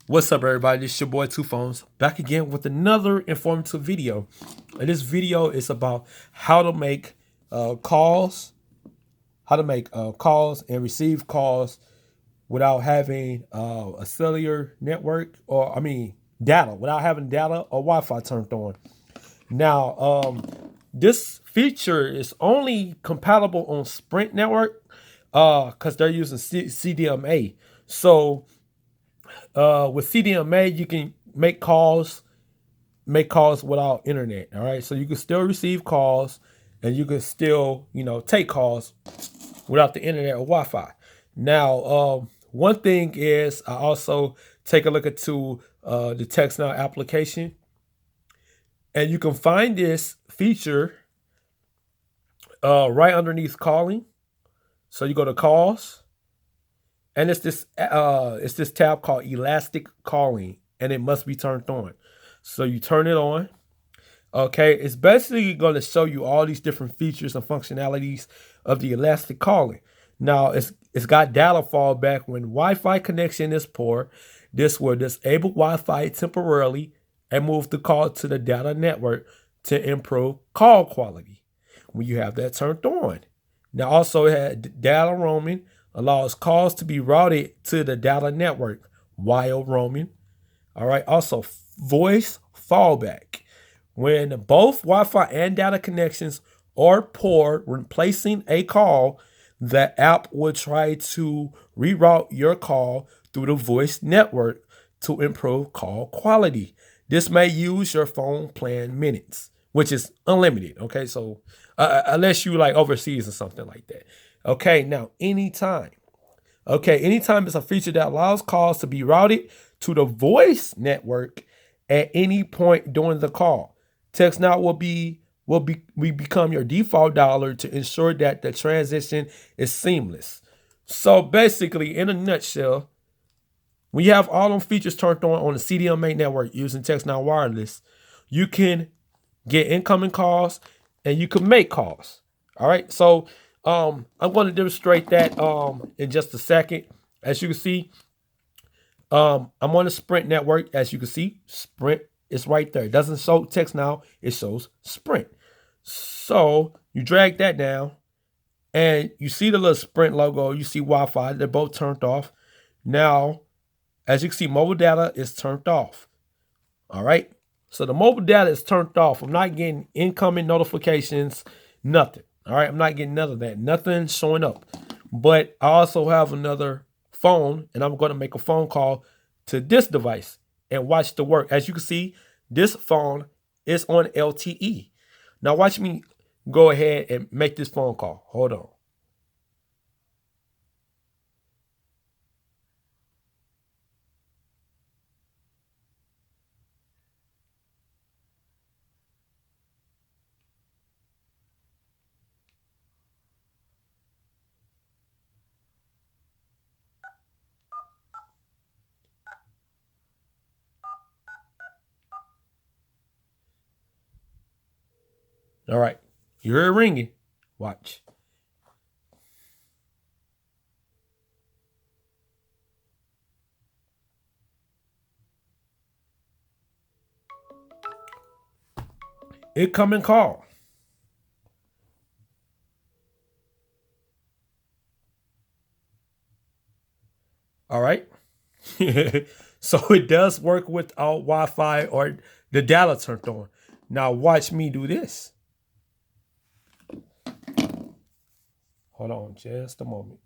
What's up, everybody? This is your boy Two Phones back again with another informative video. And this video is about how to make calls, calls and receive calls without having a cellular network, or data, without having data or Wi-Fi turned on. Now, this feature is only compatible on Sprint network because they're using CDMA. So with CDMA, you can make calls without internet. All right, so you can still receive calls, and you can still take calls without the internet or Wi-Fi. Now, one thing is I also take a look into the Text Now application, and you can find this feature right underneath calling. So you go to calls, and it's this tab called Elastic Calling, and it must be turned on. So you turn it on. Okay, it's basically going to show you all these different features and functionalities of the Elastic Calling. Now it's got data fallback when Wi-Fi connection is poor. This will disable Wi-Fi temporarily and move the call to the data network to improve call quality when you have that turned on. Now also it had data roaming, allows calls to be routed to the data network while roaming. All right. Also, voice fallback. When both Wi-Fi and data connections are poor when placing a call, the app will try to reroute your call through the voice network to improve call quality. This may use your phone plan minutes, which is unlimited. Okay, so unless you like overseas or something like that. Okay, now anytime. Okay, anytime is a feature that allows calls to be routed to the voice network at any point during the call. Text Now we become your default dialer to ensure that the transition is seamless. So basically, in a nutshell, when you have all them features turned on the CDMA network using Text Now Wireless, you can get incoming calls and you can make calls. All right. So I'm going to demonstrate that in just a second. As you can see, I'm on the Sprint network. As you can see, Sprint is right there. It doesn't show Text Now, it shows Sprint. So you drag that down and you see the little Sprint logo, you see Wi-Fi, they're both turned off. Now, as you can see, mobile data is turned off. All right. So the mobile data is turned off. I'm not getting incoming notifications, nothing. All right. I'm not getting none of that. Nothing showing up. But I also have another phone, and I'm going to make a phone call to this device and watch the work. As you can see, this phone is on LTE. Now watch me go ahead and make this phone call. Hold on. All right. You hear it ringing. Watch. Incoming call. All right. So it does work without Wi-Fi or the data turned on. Now watch me do this. Hold on just a moment.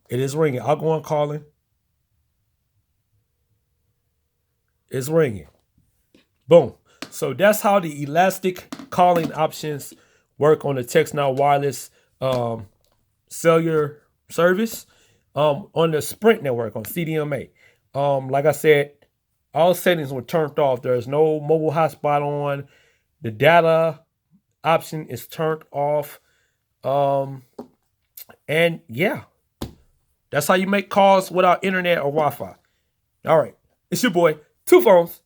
It is ringing. I'll go on calling. It's ringing. Boom. So that's how the elastic calling options work on the Text Now Wireless cellular service on the Sprint network on CDMA. Like I said, all settings were turned off. There's no mobile hotspot on. The data option is turned off. And yeah, that's how you make calls without internet or Wi-Fi. All right. It's your boy Two phones.